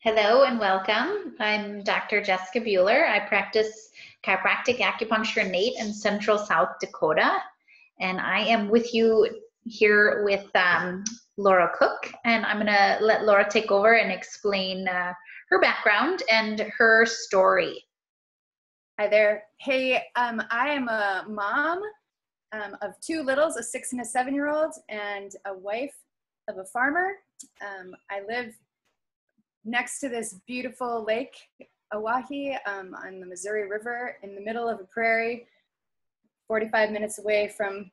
Hello and welcome. I'm Dr. Jessica Bueller. I practice chiropractic acupuncture in Nate and Central South Dakota. And I am with you here with Laura Cook. And I'm going to let Laura take over and explain her background and her story. Hi there. Hey, I am a mom of two littles, a 6- and a 7-year-old, and a wife of a farmer. I live next to this beautiful lake, Oahe, on the Missouri River in the middle of a prairie, 45 minutes away from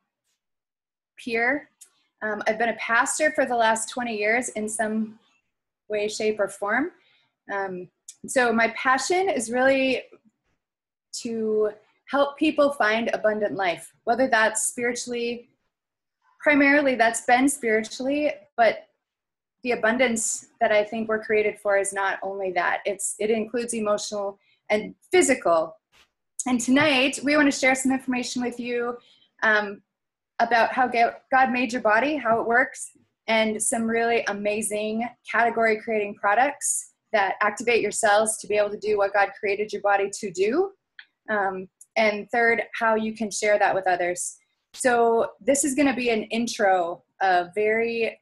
Pierre. I've been a pastor for the last 20 years in some way, shape, or form. So my passion is really to help people find abundant life, whether that's spiritually, primarily that's been spiritually, but the abundance that I think we're created for is not only that, it includes emotional and physical. And tonight we want to share some information with you about how God made your body, how it works, and some really amazing category creating products that activate your cells to be able to do what God created your body to do. And third, how you can share that with others. So this is going to be an intro, a very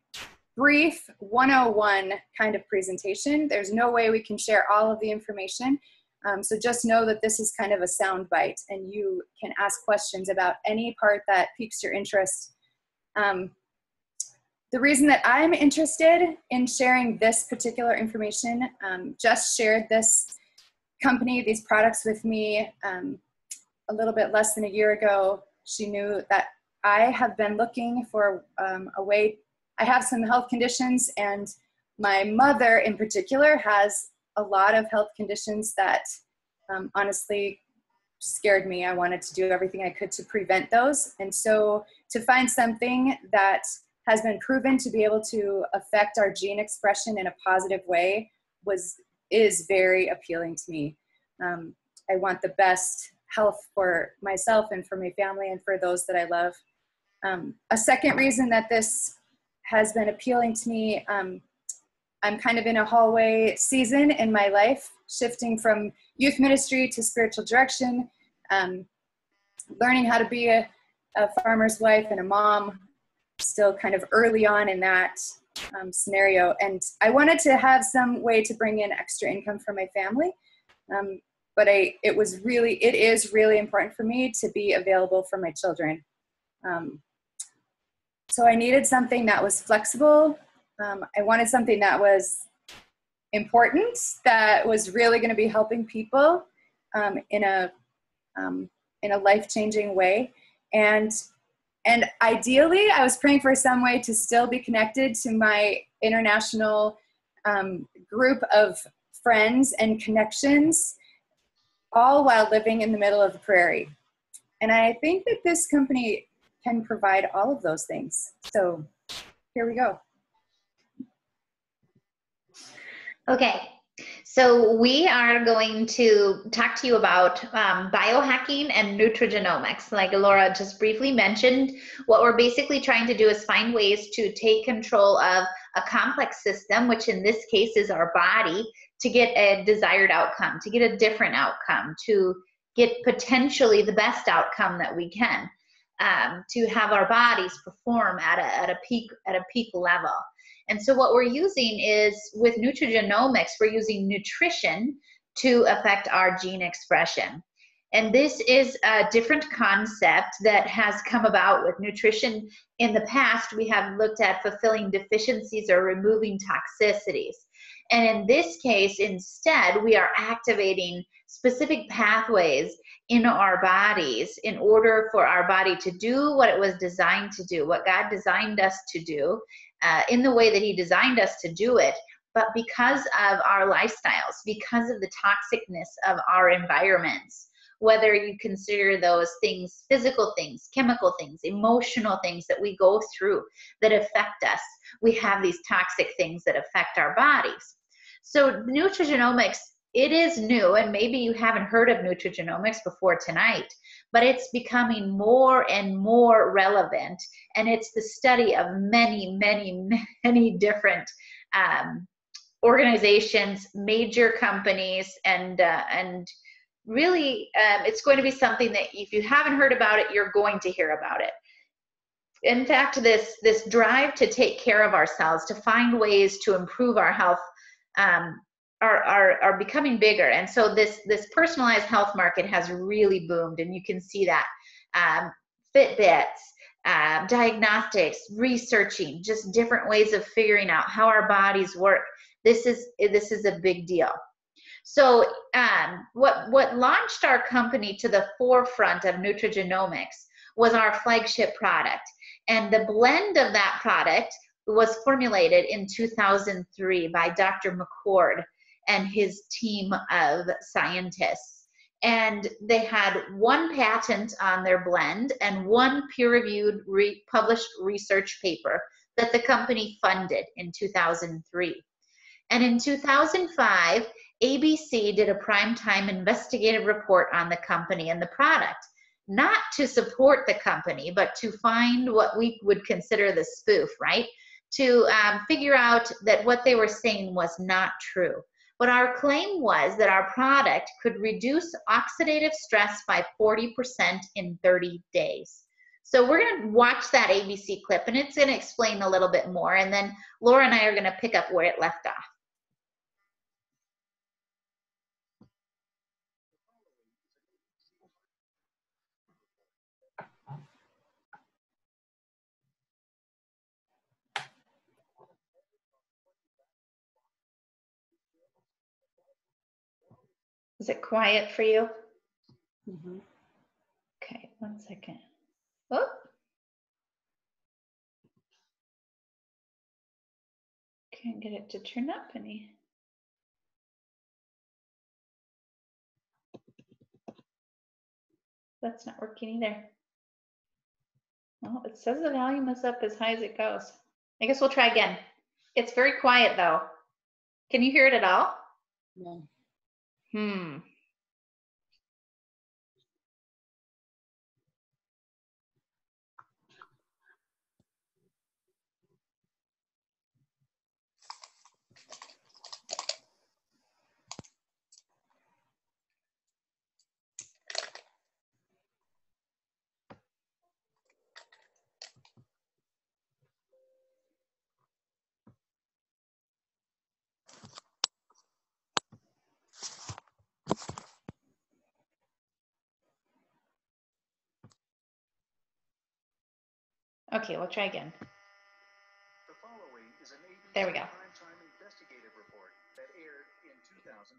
brief 101 kind of presentation. There's no way we can share all of the information. So just know that this is kind of a sound bite and you can ask questions about any part that piques your interest. The reason that I'm interested in sharing this particular information, Jess shared this company, these products with me a little bit less than a year ago. She knew that I have been looking for a way. I have some health conditions, and my mother in particular has a lot of health conditions that honestly scared me. I wanted to do everything I could to prevent those. And so to find something that has been proven to be able to affect our gene expression in a positive way is very appealing to me. I want the best health for myself and for my family and for those that I love. A second reason that this has been appealing to me, I'm kind of in a hallway season in my life, shifting from youth ministry to spiritual direction, learning how to be a farmer's wife and a mom, still kind of early on in that scenario. And I wanted to have some way to bring in extra income for my family. But it is really important for me to be available for my children. So I needed something that was flexible. I wanted something that was important, that was really going to be helping people in a life-changing way. And ideally, I was praying for some way to still be connected to my international group of friends and connections, all while living in the middle of the prairie. And I think that this company can provide all of those things. So here we go. Okay, so we are going to talk to you about biohacking and nutrigenomics. Like Laura just briefly mentioned, what we're basically trying to do is find ways to take control of a complex system, which in this case is our body, to get a desired outcome, to get a different outcome, to get potentially the best outcome that we can, to have our bodies perform at a peak level. And so what we're using is, with nutrigenomics, we're using nutrition to affect our gene expression. And this is a different concept that has come about with nutrition. In the past, we have looked at fulfilling deficiencies or removing toxicities. And in this case, instead, we are activating specific pathways in our bodies in order for our body to do what it was designed to do, what God designed us to do, in the way that He designed us to do it. But because of our lifestyles, because of the toxicness of our environments, whether you consider those things, physical things, chemical things, emotional things that we go through that affect us, we have these toxic things that affect our bodies. So nutrigenomics, it is new, and maybe you haven't heard of nutrigenomics before tonight, but it's becoming more and more relevant, and it's the study of many, many, many different organizations, major companies, and really it's going to be something that if you haven't heard about it, you're going to hear about it. In fact, this drive to take care of ourselves, to find ways to improve our health, are becoming bigger. And so this personalized health market has really boomed, and you can see that. Fitbits, diagnostics, researching, just different ways of figuring out how our bodies work. This is a big deal. So what launched our company to the forefront of nutrigenomics was our flagship product. And the blend of that product was formulated in 2003 by Dr. McCord and his team of scientists. And they had one patent on their blend and one peer-reviewed published research paper that the company funded in 2003. And in 2005, ABC did a primetime investigative report on the company and the product, not to support the company, but to find what we would consider the spoof, right? To figure out that what they were saying was not true. But our claim was that our product could reduce oxidative stress by 40% in 30 days. So we're going to watch that ABC clip, and it's going to explain a little bit more. And then Laura and I are going to pick up where it left off. Is it quiet for you? Mm-hmm. Okay, 1 second. Oh. Can't get it to turn up any. That's not working either. Well, it says the volume is up as high as it goes. I guess we'll try again. It's very quiet though. Can you hear it at all? No. Okay, we'll try again. The following is an ABC There we go. primetime investigative report that aired in 2005.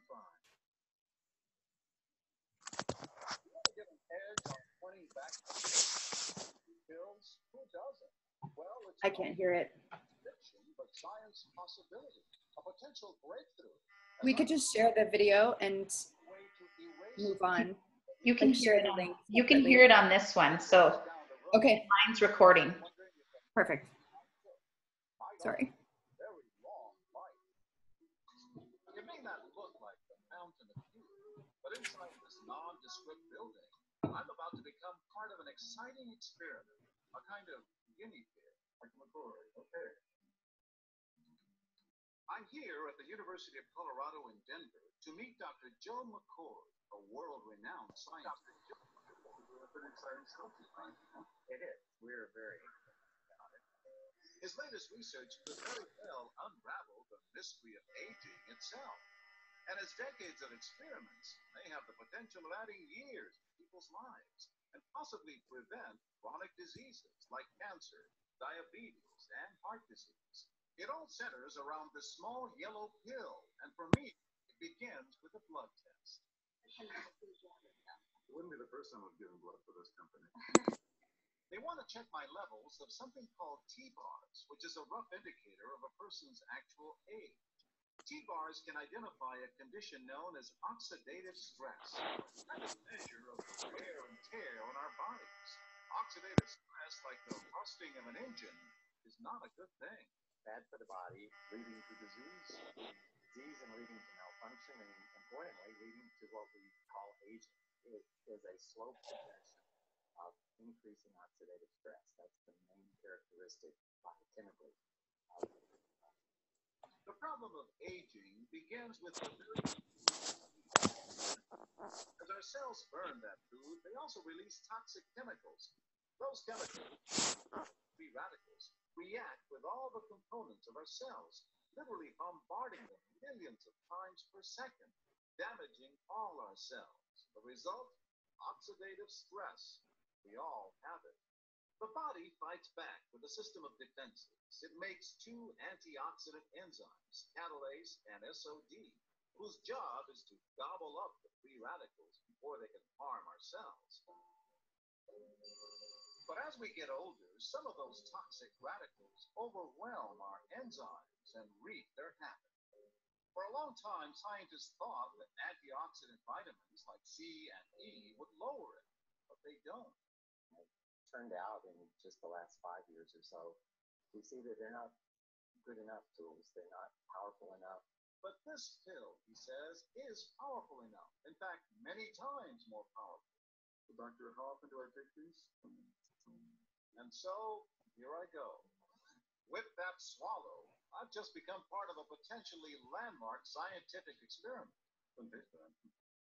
You want to get an edge on 20 vaccine pills? Who doesn't? Well, it's I can't hear it. fiction, but science possibility, a potential breakthrough. We could just share the video and Way to erase move on. You can Like hear share it the on, link you can separately. hear it on this one. So Okay, mine's recording. perfect. Sorry. Very long life. It may not look like the Mountain of Youth, but inside this nondescript building, I'm about to become part of an exciting experiment, a kind of guinea pig, like McCoy. Okay. I'm here at the University of Colorado in Denver to meet Dr. Joe McCord, a world-renowned scientist. Dr. Joe McCord, a pretty exciting stuff. It is. We're very about it. His latest research could very well unravel the mystery of aging itself. And his decades of experiments may have the potential of adding years to people's lives and possibly prevent chronic diseases like cancer, diabetes, and heart disease. It all centers around this small yellow pill, and for me, it begins with a blood test. It wouldn't be the first time I've given blood for this company. They want to check my levels of something called T-bars, which is a rough indicator of a person's actual age. T-bars can identify a condition known as oxidative stress, a kind of measure of the wear and tear on our bodies. Oxidative stress, like the rusting of an engine, is not a good thing. Bad for the body, leading to disease and leading to malfunction, and importantly, leading to what we call aging. It is a slow progression of increasing oxidative stress. That's the main characteristic biochemically. The problem of aging begins with the very as our cells burn that food, they also release toxic chemicals. Those chemicals, free radicals, react with all the components of our cells, literally bombarding them millions of times per second, damaging all our cells. The result? Oxidative stress. We all have it. The body fights back with a system of defenses. It makes two antioxidant enzymes, catalase and SOD, whose job is to gobble up the free radicals before they can harm our cells. But as we get older, some of those toxic radicals overwhelm our enzymes and wreak their havoc. For a long time, scientists thought that antioxidant vitamins like C and E would lower it, but they don't. It turned out in just the last 5 years or so, we see that they're not good enough tools. They're not powerful enough. But this pill, he says, is powerful enough. In fact, many times more powerful. So, Doctor, how often do I take these? And so, here I go. With that swallow, I've just become part of a potentially landmark scientific experiment.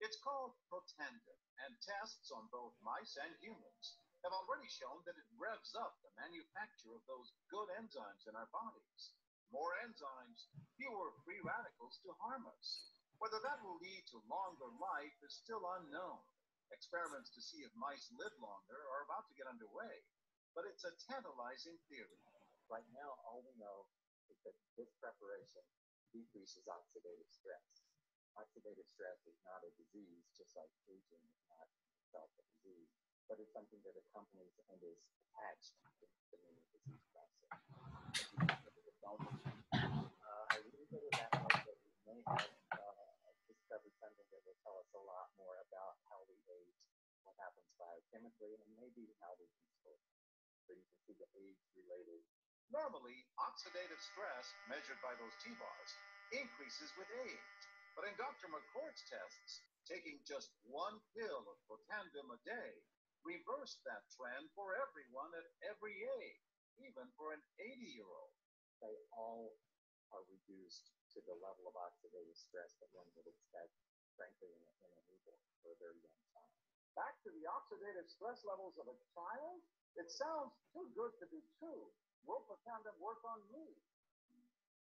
It's called Protandim, and tests on both mice and humans have already shown that it revs up the manufacture of those good enzymes in our bodies. More enzymes, fewer free radicals to harm us. Whether that will lead to longer life is still unknown. Experiments to see if mice live longer are about to get underway, but it's a tantalizing theory. Right now, all we know is that this preparation decreases oxidative stress. Oxidative stress is not a disease, just like aging is not itself a disease, but it's something that accompanies and is attached to the disease process. I leave it at that note that we may have discovered something that will tell us a lot more about how we age, what happens biochemically, and maybe how we can store it. So you can see the age-related. Normally, oxidative stress, measured by those T-bars, increases with age. But in Dr. McCord's tests, taking just one pill of Protandim a day reversed that trend for everyone at every age, even for an 80-year-old. They all are reduced to the level of oxidative stress that one would expect, frankly, in a newborn for a very young child. Back to the oxidative stress levels of a child? It sounds too good to be true. Will Protandim work on me?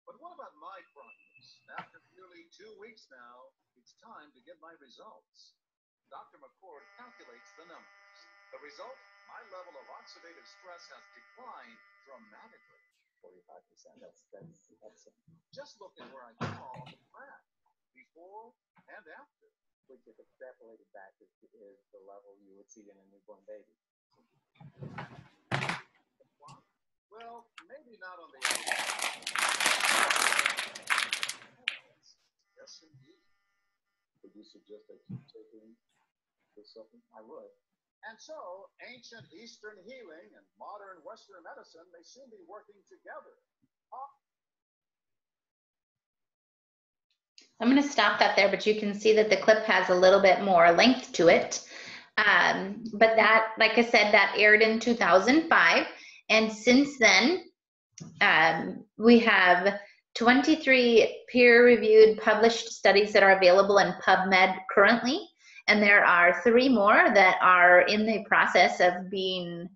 But what about my progress? After nearly 2 weeks now, it's time to get my results. Dr. McCord calculates the numbers. The result? My level of oxidative stress has declined dramatically. 45%. That's Just look at where I fall on the graph, before and after. Which, if extrapolated back, is the level you would see in a newborn baby. Well, maybe not on the outside. Yes, indeed. Would you suggest I keep taking this supplement? I would. And so, ancient Eastern healing and modern Western medicine may soon be working together. I'm going to stop that there, but you can see that the clip has a little bit more length to it. But that, like I said, that aired in 2005. And since then, we have 23 peer-reviewed published studies that are available in PubMed currently. And there are 3 more that are in the process of being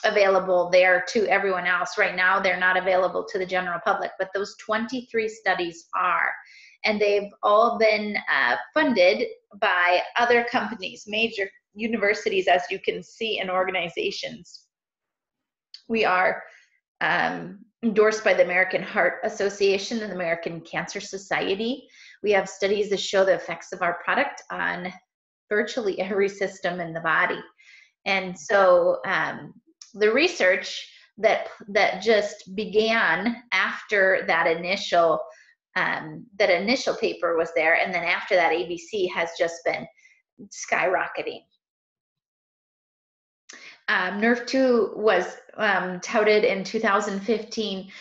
available there to everyone else. Right now, they're not available to the general public, but those 23 studies are. And they've all been funded by other companies, major universities, as you can see, and organizations. We are endorsed by the American Heart Association and the American Cancer Society. We have studies that show the effects of our product on virtually every system in the body. And so the research that just began after that initial paper was there, and then after that, ABC has just been skyrocketing. NERV2 was touted in 2015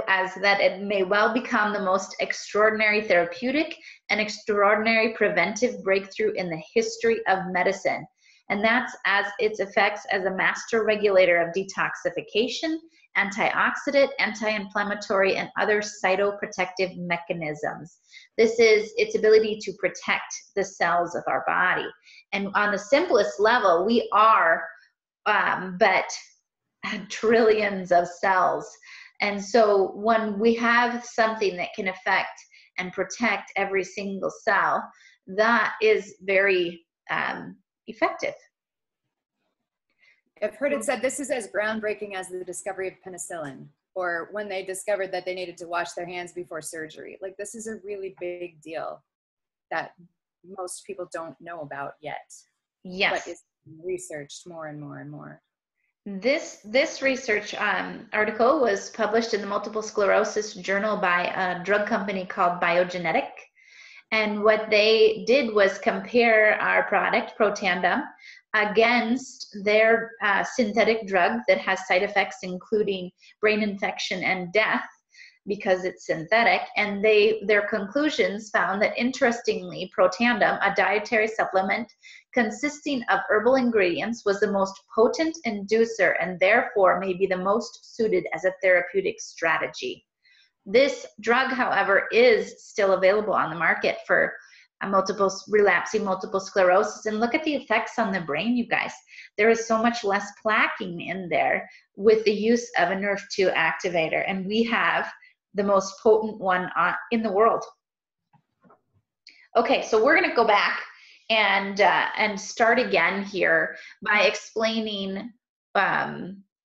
as that it may well become the most extraordinary therapeutic and extraordinary preventive breakthrough in the history of medicine. And that's as its effects as a master regulator of detoxification antioxidant, anti-inflammatory, and other cytoprotective mechanisms. This is its ability to protect the cells of our body. And on the simplest level, we are but trillions of cells. And so when we have something that can affect and protect every single cell, that is very effective. I've heard it said this is as groundbreaking as the discovery of penicillin, or when they discovered that they needed to wash their hands before surgery. Like, this is a really big deal that most people don't know about yet. Yes. But is researched more and more and more. This research article was published in the Multiple Sclerosis Journal by a drug company called Biohackers. And what they did was compare our product, Protandim, against their synthetic drug that has side effects including brain infection and death because it's synthetic. And their conclusions found that, interestingly, Protandim, a dietary supplement consisting of herbal ingredients, was the most potent inducer and therefore may be the most suited as a therapeutic strategy. This drug, however, is still available on the market for relapsing multiple sclerosis. And look at the effects on the brain, you guys. There is so much less plaquing in there with the use of a NRF2 activator. And we have the most potent one in the world. Okay, so we're going to go back and start again here by explaining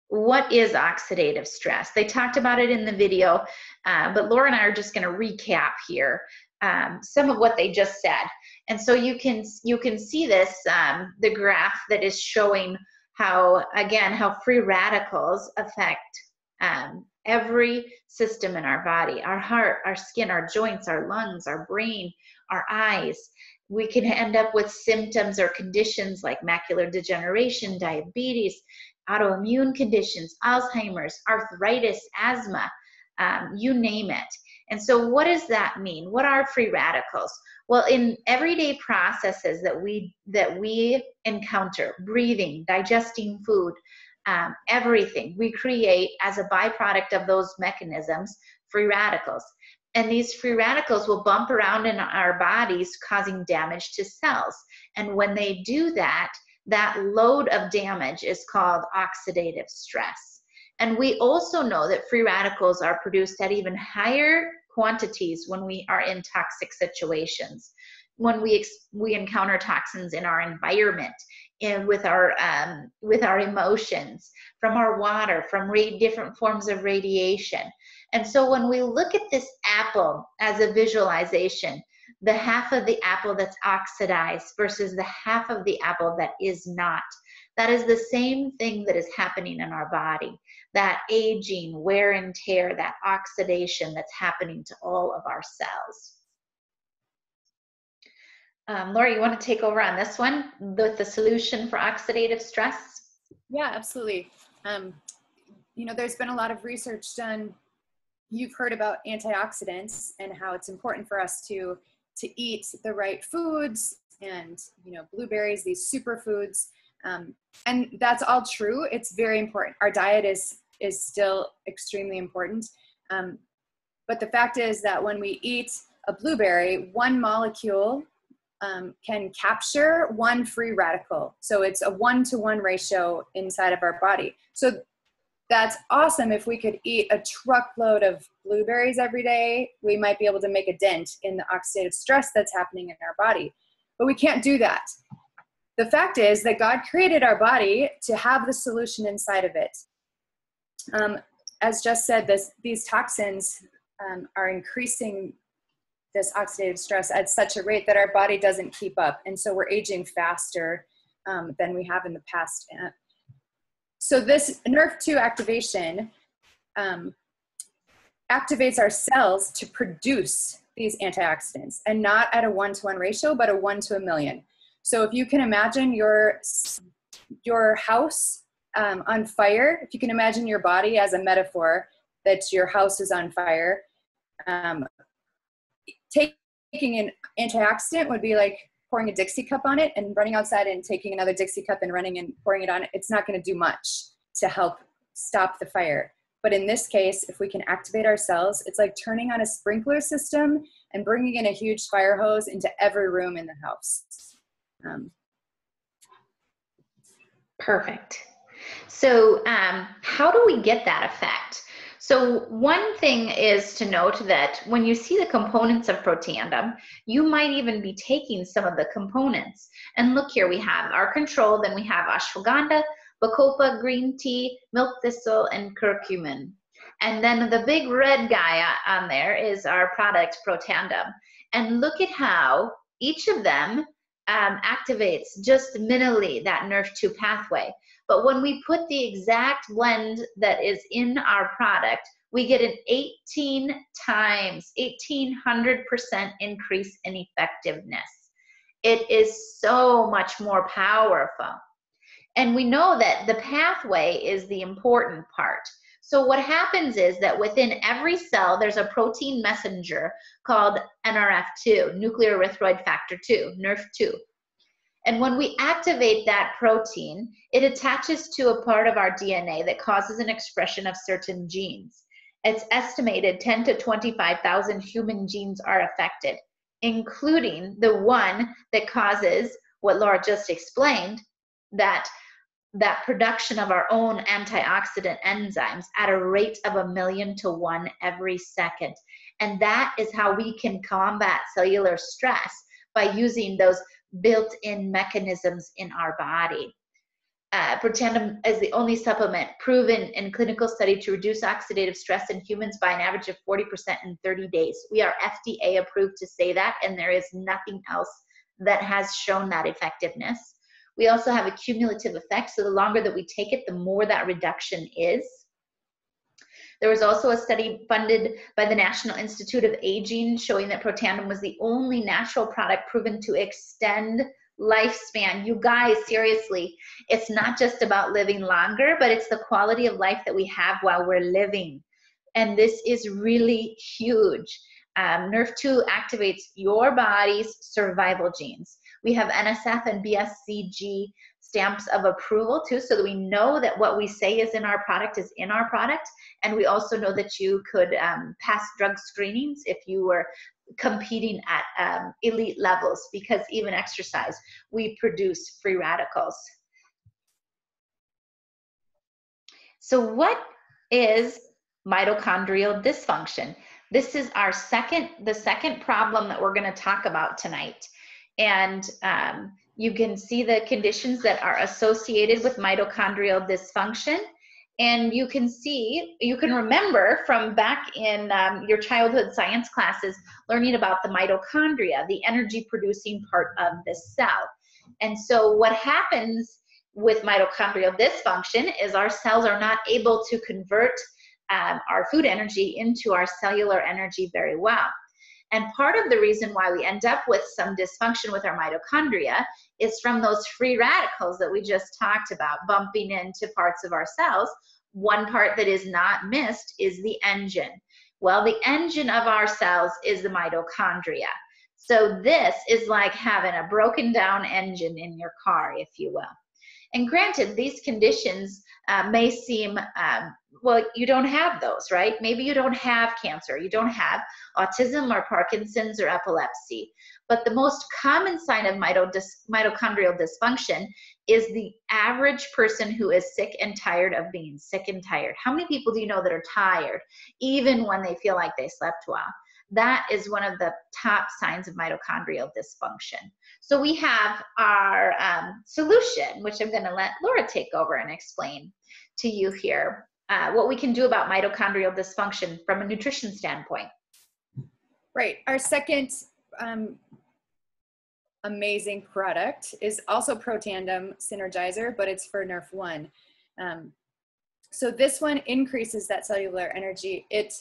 what is oxidative stress. They talked about it in the video, but Laura and I are just going to recap here some of what they just said. And so you can see this, the graph that is showing how free radicals affect every system in our body: our heart, our skin, our joints, our lungs, our brain, our eyes. We can end up with symptoms or conditions like macular degeneration, diabetes, autoimmune conditions, Alzheimer's, arthritis, asthma, you name it. And so what does that mean? What are free radicals? Well, in everyday processes that we encounter, breathing, digesting food, everything, we create, as a byproduct of those mechanisms, free radicals. And these free radicals will bump around in our bodies, causing damage to cells. And when they do that, that load of damage is called oxidative stress. And we also know that free radicals are produced at even higher quantities when we are in toxic situations, when we encounter toxins in our environment, and with our emotions, from our water, from different forms of radiation. And so when we look at this apple as a visualization, the half of the apple that's oxidized versus the half of the apple that is not, that is the same thing that is happening in our body. That aging, wear and tear, that oxidation that's happening to all of our cells. Laura, you want to take over on this one with the solution for oxidative stress? Yeah, absolutely. There's been a lot of research done. You've heard about antioxidants and how it's important for us to eat the right foods and, blueberries, these superfoods. And that's all true. It's very important. Our diet is still extremely important. But the fact is that when we eat a blueberry, one molecule can capture one free radical. So it's a 1-to-1 ratio inside of our body. So that's awesome. If we could eat a truckload of blueberries every day, we might be able to make a dent in the oxidative stress that's happening in our body. But we can't do that. The fact is that God created our body to have the solution inside of it. As Jess said, these toxins are increasing this oxidative stress at such a rate that our body doesn't keep up. And so we're aging faster than we have in the past. So this NRF2 activation activates our cells to produce these antioxidants, and not at a 1-to-1 ratio, but a 1-to-1,000,000. So if you can imagine your house on fire, if you can imagine your body as a metaphor, that your house is on fire, taking an antioxidant would be like pouring a Dixie cup on it and running outside and taking another Dixie cup and running and pouring it on it. It's not going to do much to help stop the fire. But in this case, if we can activate our cells, it's like turning on a sprinkler system and bringing in a huge fire hose into every room in the house. Perfect. So how do we get that effect? So one thing is to note that when you see the components of Protandim, you might even be taking some of the components. And look here, we have our control, then we have ashwagandha, bacopa, green tea, milk thistle, and curcumin. And then the big red guy on there is our product, Protandim. And look at how each of them activates just minimally that NRF2 pathway. But when we put the exact blend that is in our product, we get an 1,800% increase in effectiveness. It is so much more powerful. And we know that the pathway is the important part. So what happens is that within every cell, there's a protein messenger called NRF2, nuclear erythroid factor 2, NRF2. And when we activate that protein, it attaches to a part of our DNA that causes an expression of certain genes. It's estimated 10 to 25,000 human genes are affected, including the one that causes what Laura just explained, that production of our own antioxidant enzymes at a rate of 1,000,000 to 1 every second. And that is how we can combat cellular stress, by using those built-in mechanisms in our body. Protandim is the only supplement proven in clinical study to reduce oxidative stress in humans by an average of 40% in 30 days. We are FDA approved to say that, and there is nothing else that has shown that effectiveness. We also have a cumulative effect, so the longer that we take it, the more that reduction is. There was also a study funded by the National Institute of Aging showing that Protandim was the only natural product proven to extend lifespan. You guys, seriously, it's not just about living longer, but it's the quality of life that we have while we're living. And this is really huge. NRF2 activates your body's survival genes. We have NSF and BSCG stamps of approval too, so that we know that what we say is in our product is in our product. And we also know that you could pass drug screenings if you were competing at elite levels, because even exercise, we produce free radicals. So what is mitochondrial dysfunction? This is our the second problem that we're going to talk about tonight. And you can see the conditions that are associated with mitochondrial dysfunction. And you can see, you can remember from back in your childhood science classes, learning about the mitochondria, the energy producing part of the cell. And so what happens with mitochondrial dysfunction is our cells are not able to convert our food energy into our cellular energy very well. And part of the reason why we end up with some dysfunction with our mitochondria is from those free radicals that we just talked about bumping into parts of our cells. One part that is not missed is the engine. Well, the engine of our cells is the mitochondria. So this is like having a broken down engine in your car, if you will. And granted, these conditions may seem, well, you don't have those, right? Maybe you don't have cancer, you don't have autism or Parkinson's or epilepsy. But the most common sign of mitochondrial dysfunction is the average person who is sick and tired of being sick and tired. How many people do you know that are tired, even when they feel like they slept well? That is one of the top signs of mitochondrial dysfunction. So we have our solution, which I'm going to let Laura take over and explain to you here, what we can do about mitochondrial dysfunction from a nutrition standpoint. Right. Our second amazing product is also Protandim Synergizer, but it's for NRF1. So this one increases that cellular energy. It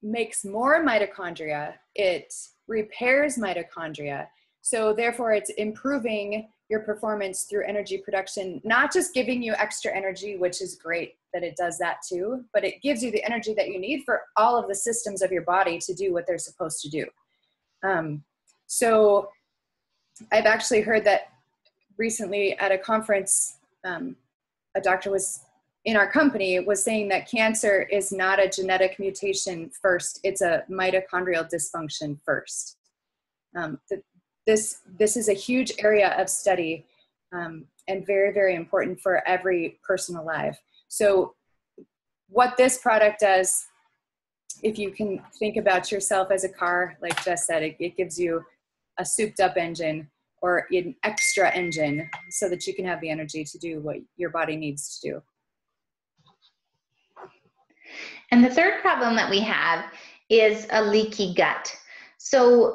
makes more mitochondria. It repairs mitochondria. So therefore it's improving your performance through energy production, not just giving you extra energy, which is great that it does that too, but it gives you the energy that you need for all of the systems of your body to do what they're supposed to do. So I've actually heard that recently at a conference, a doctor was in our company was saying that cancer is not a genetic mutation first, it's a mitochondrial dysfunction first. This is a huge area of study, and very, very important for every person alive. So what this product does, if you can think about yourself as a car, like Jess said, it gives you a souped up engine or an extra engine so that you can have the energy to do what your body needs to do. And the third problem that we have is a leaky gut. So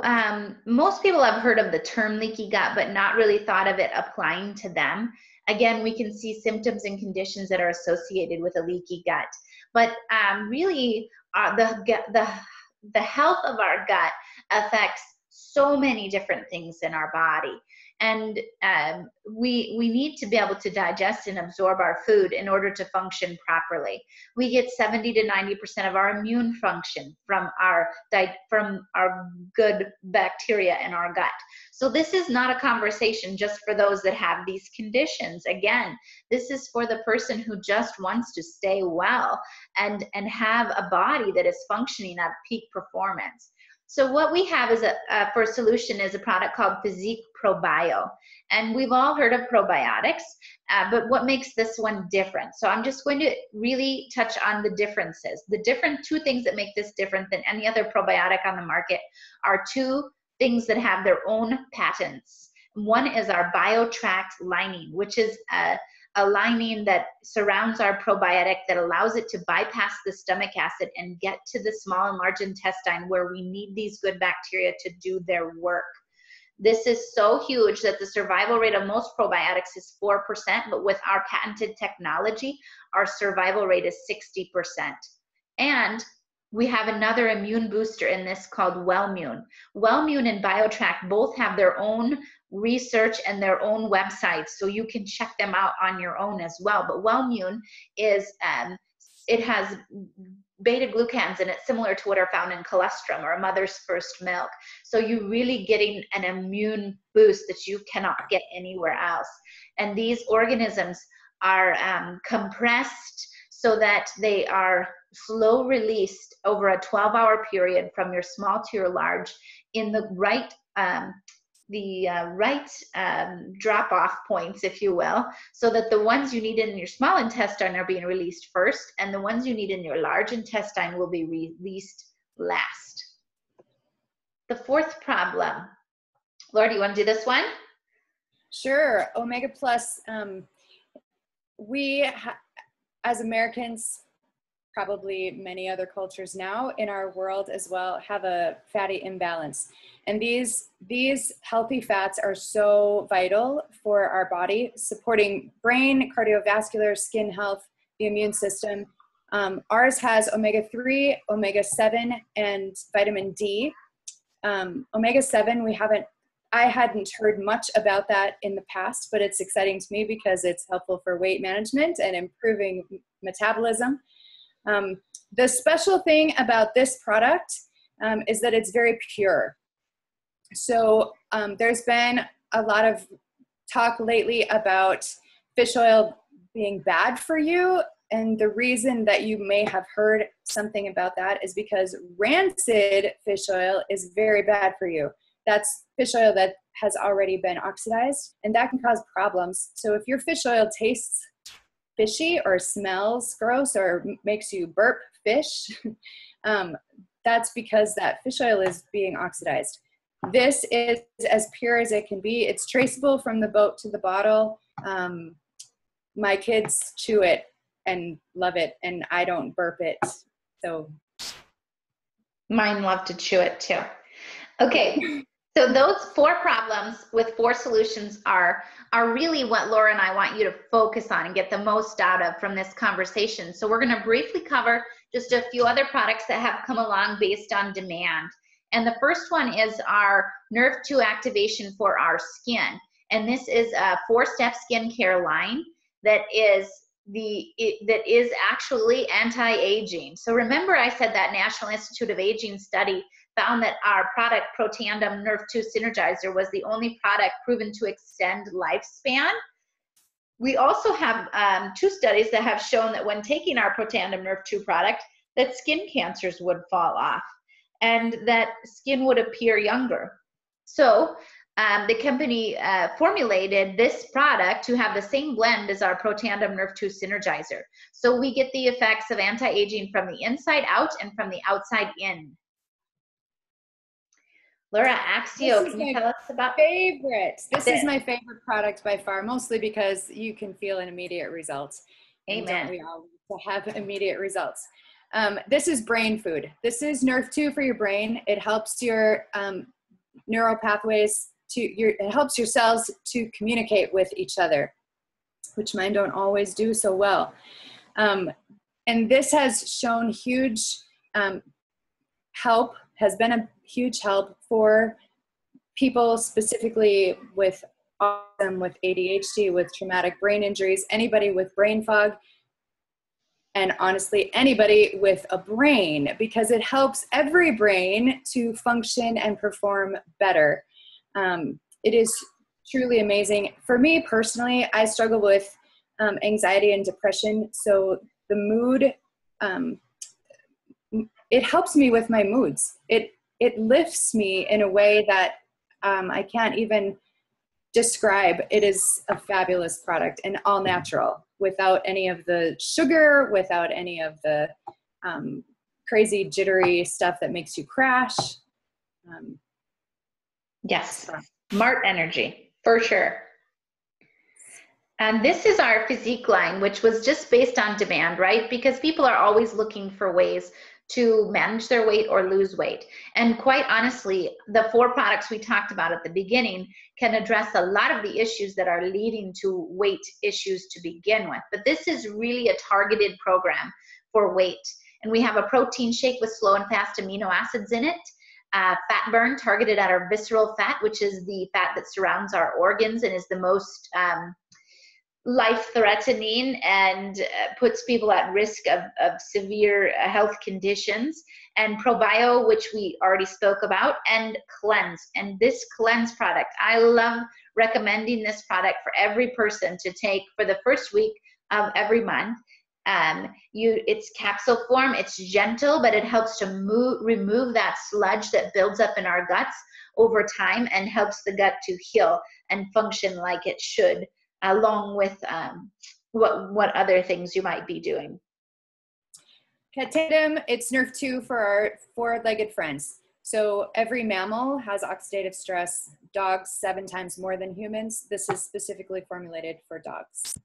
most people have heard of the term leaky gut, but not really thought of it applying to them. Again, we can see symptoms and conditions that are associated with a leaky gut. But really, the health of our gut affects so many different things in our body. And we need to be able to digest and absorb our food in order to function properly. We get 70 to 90% of our immune function from our good bacteria in our gut. So this is not a conversation just for those that have these conditions. Again, this is for the person who just wants to stay well and have a body that is functioning at peak performance. So what we have is for a solution is a product called Physique ProBio. And we've all heard of probiotics, but what makes this one different? So I'm just going to really touch on the differences. The two things that make this different than any other probiotic on the market are two things that have their own patents. One is our BioHack lining, which is a lining that surrounds our probiotic that allows it to bypass the stomach acid and get to the small and large intestine where we need these good bacteria to do their work. This is so huge that the survival rate of most probiotics is 4%, but with our patented technology, our survival rate is 60%. And we have another immune booster in this called Wellmune. Wellmune and BioHack both have their own research and their own websites, so you can check them out on your own as well. But Wellmune is, it has beta-glucans in it, similar to what are found in colostrum or a mother's first milk. So you're really getting an immune boost that you cannot get anywhere else. And these organisms are compressed so that they are slow released over a 12-hour period from your small to your large in the right drop-off points, if you will, so that the ones you need in your small intestine are being released first, and the ones you need in your large intestine will be released last. The fourth problem. Laura, do you want to do this one? Sure. Omega Plus, as Americans, probably many other cultures now in our world as well, have a fatty imbalance. And these healthy fats are so vital for our body, supporting brain, cardiovascular, skin health, the immune system. Ours has omega-3, omega-7, and vitamin D. Omega-7, I hadn't heard much about that in the past, but it's exciting to me because it's helpful for weight management and improving metabolism. The special thing about this product is that it's very pure. So there's been a lot of talk lately about fish oil being bad for you. And the reason that you may have heard something about that is because rancid fish oil is very bad for you. That's fish oil that has already been oxidized, and that can cause problems. So if your fish oil tastes fishy or smells gross or makes you burp fish, that's because that fish oil is being oxidized. This is as pure as it can be. It's traceable from the boat to the bottle. My kids chew it and love it, and I don't burp it. So mine love to chew it too. Okay. So those 4 problems with 4 solutions are really what Laura and I want you to focus on and get the most out of from this conversation. So we're going to briefly cover just a few other products that have come along based on demand. And the first one is our Nerve 2 activation for our skin. And this is a 4-step skincare line that is actually anti-aging. So remember I said that National Institute of Aging study found that our product, Protandim Nerve 2 Synergizer, was the only product proven to extend lifespan. we also have 2 studies that have shown that when taking our Protandim Nerve 2 product, that skin cancers would fall off and that skin would appear younger. So the company formulated this product to have the same blend as our Protandim Nerve 2 Synergizer. So we get the effects of anti-aging from the inside out and from the outside in. Laura Axio, can you tell us about favorite? This is my favorite product by far, mostly because you can feel an immediate result. Amen. Don't we all need to have immediate results? This is brain food. This is Nerve 2 for your brain. It helps your neural pathways it helps your cells to communicate with each other, which mine don't always do so well. And this has shown huge help, has been a huge help for people specifically with autism, with ADHD, with traumatic brain injuries, anybody with brain fog, and honestly, anybody with a brain, because it helps every brain to function and perform better. It is truly amazing. For me personally, I struggle with anxiety and depression, so the mood, it helps me with my moods. It lifts me in a way that I can't even describe. It is a fabulous product and all natural, without any of the sugar, without any of the crazy jittery stuff that makes you crash. Yes, smart energy, for sure. And this is our physique line, which was just based on demand, right? Because people are always looking for ways to manage their weight or lose weight. And quite honestly, the 4 products we talked about at the beginning can address a lot of the issues that are leading to weight issues to begin with. But this is really a targeted program for weight. And we have a protein shake with slow and fast amino acids in it. Fat burn targeted at our visceral fat, which is the fat that surrounds our organs and is the most life-threatening and puts people at risk of severe health conditions, and probio, which we already spoke about, and cleanse. And this cleanse product, I love recommending this product for every person to take for the first week of every month. It's capsule form, it's gentle, but it helps to remove that sludge that builds up in our guts over time and helps the gut to heal and function like it should, along with what other things you might be doing. Protandim, it's Nerve 2 for our 4-legged friends. So every mammal has oxidative stress. Dogs 7 times more than humans. This is specifically formulated for dogs.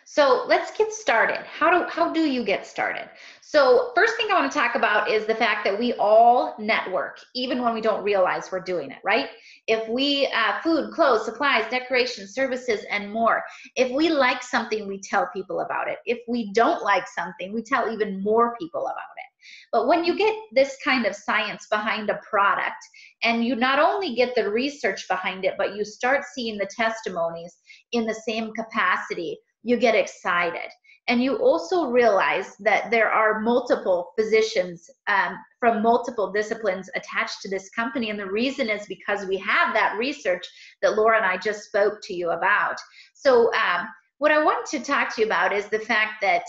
So let's get started. How do you get started? So first thing I want to talk about is the fact that we all network, even when we don't realize we're doing it, right? If we, food, clothes, supplies, decorations, services, and more. If we like something, we tell people about it. If we don't like something, we tell even more people about it. But when you get this kind of science behind a product, and you not only get the research behind it, but you start seeing the testimonies in the same capacity, you get excited. And you also realize that there are multiple physicians from multiple disciplines attached to this company. And the reason is because we have that research that Laura and I just spoke to you about. So what I want to talk to you about is the fact that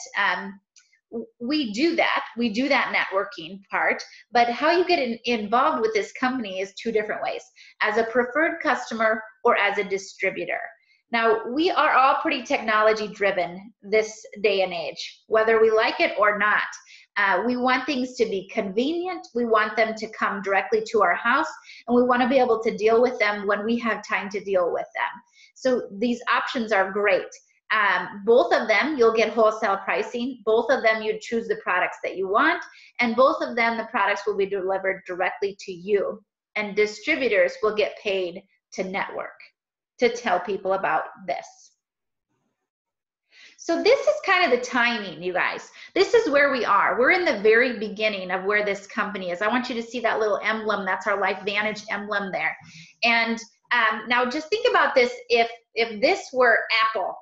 we do that networking part, but how you get involved with this company is 2 different ways: as a preferred customer or as a distributor. Now, we are all pretty technology driven this day and age, whether we like it or not. We want things to be convenient. We want them to come directly to our house, and we want to be able to deal with them when we have time to deal with them. So these options are great. Both of them, you'll get wholesale pricing. Both of them, you choose the products that you want, and both of them, the products will be delivered directly to you. And distributors will get paid to network, to tell people about this. So this is kind of the timing, you guys. This is where we are. We're in the very beginning of where this company is. I want you to see that little emblem. That's our LifeVantage emblem there. And now just think about this. If this were Apple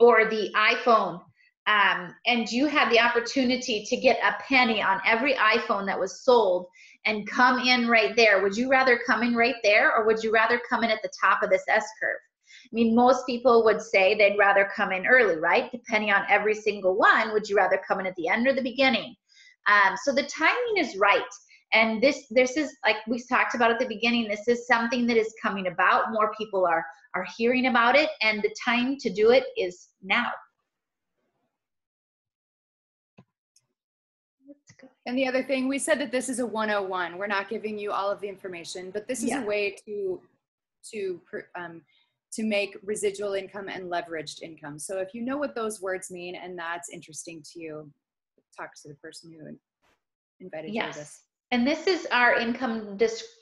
or the iPhone, and you had the opportunity to get a penny on every iPhone that was sold and come in right there, would you rather come in right there, or would you rather come in at the top of this S-curve? mean, most people would say they'd rather come in early, right? Depending on every single one, would you rather come in at the end or the beginning? So the timing is right. And this is, like we talked about at the beginning, this is something that is coming about. More people are hearing about it, and the time to do it is now. And the other thing, we said that this is a 101. We're not giving you all of the information, but this is a way to make residual income and leveraged income. So if you know what those words mean and that's interesting to you, talk to the person who invited you to this. And this is our income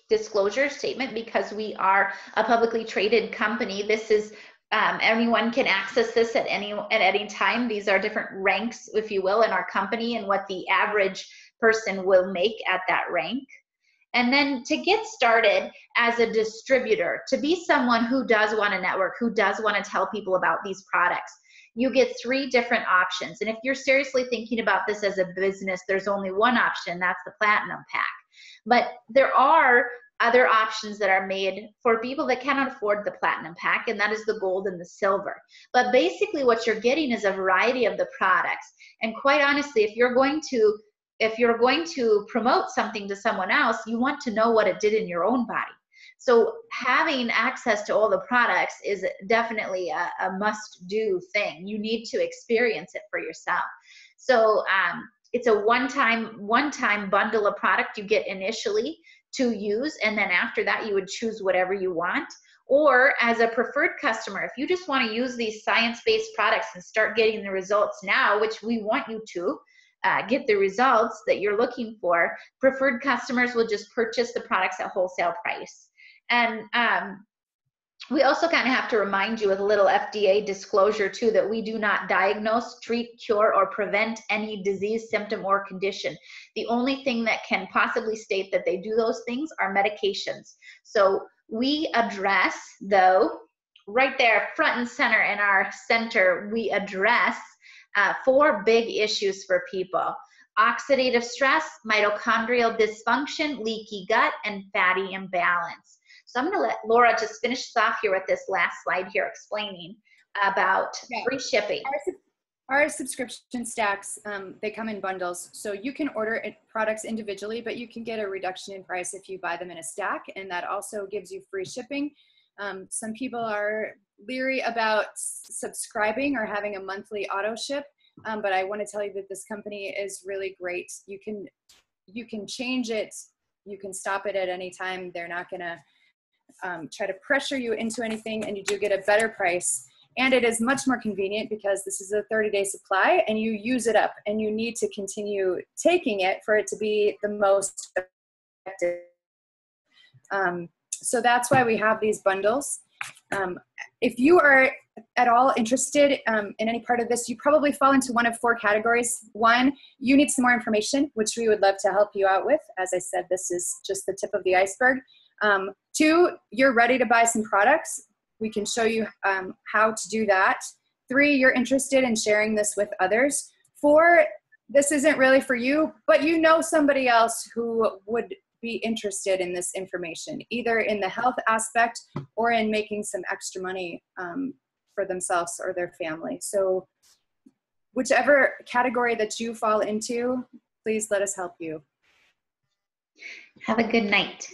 disclosure statement, because we are a publicly traded company. This is anyone can access this at any time. These are different ranks, if you will, in our company, and what the average person will make at that rank. And then to get started as a distributor, to be someone who does want to network, who does want to tell people about these products, you get 3 different options. And if you're seriously thinking about this as a business, there's only one option, that's the Platinum Pack. But there are other options that are made for people that cannot afford the Platinum Pack, and that is the Gold and the Silver. But basically what you're getting is a variety of the products. And quite honestly, if you're going to promote something to someone else, you want to know what it did in your own body. So having access to all the products is definitely a must-do thing. You need to experience it for yourself. So it's a one-time bundle of product you get initially to use, and then after that you would choose whatever you want. Or as a preferred customer, if you just want to use these science-based products and start getting the results now, which we want you to, get the results that you're looking for, preferred customers will just purchase the products at wholesale price. And we also kind of have to remind you with a little FDA disclosure too, that we do not diagnose, treat, cure, or prevent any disease, symptom, or condition. The only thing that can possibly state that they do those things are medications. So we address, though, right there, front and center in our center, we address 4 big issues for people: oxidative stress, mitochondrial dysfunction, leaky gut, and fatty imbalance. So I'm going to let Laura just finish us off here with this last slide here, explaining about free shipping. Our subscription stacks, they come in bundles. So you can order products individually, but you can get a reduction in price if you buy them in a stack. And that also gives you free shipping. Some people are leery about subscribing or having a monthly auto ship. But I want to tell you that this company is really great. You can change it. You can stop it at any time. They're not going to try to pressure you into anything, and you do get a better price. And it is much more convenient because this is a 30-day supply and you use it up, and you need to continue taking it for it to be the most effective. So that's why we have these bundles. If you are at all interested in any part of this, you probably fall into one of 4 categories. 1, you need some more information, which we would love to help you out with. As I said, this is just the tip of the iceberg. 2, you're ready to buy some products. We can show you how to do that. 3, you're interested in sharing this with others. 4, this isn't really for you, but you know somebody else who would be interested in this information, either in the health aspect or in making some extra money for themselves or their family. So whichever category that you fall into, please let us help you. Have a good night.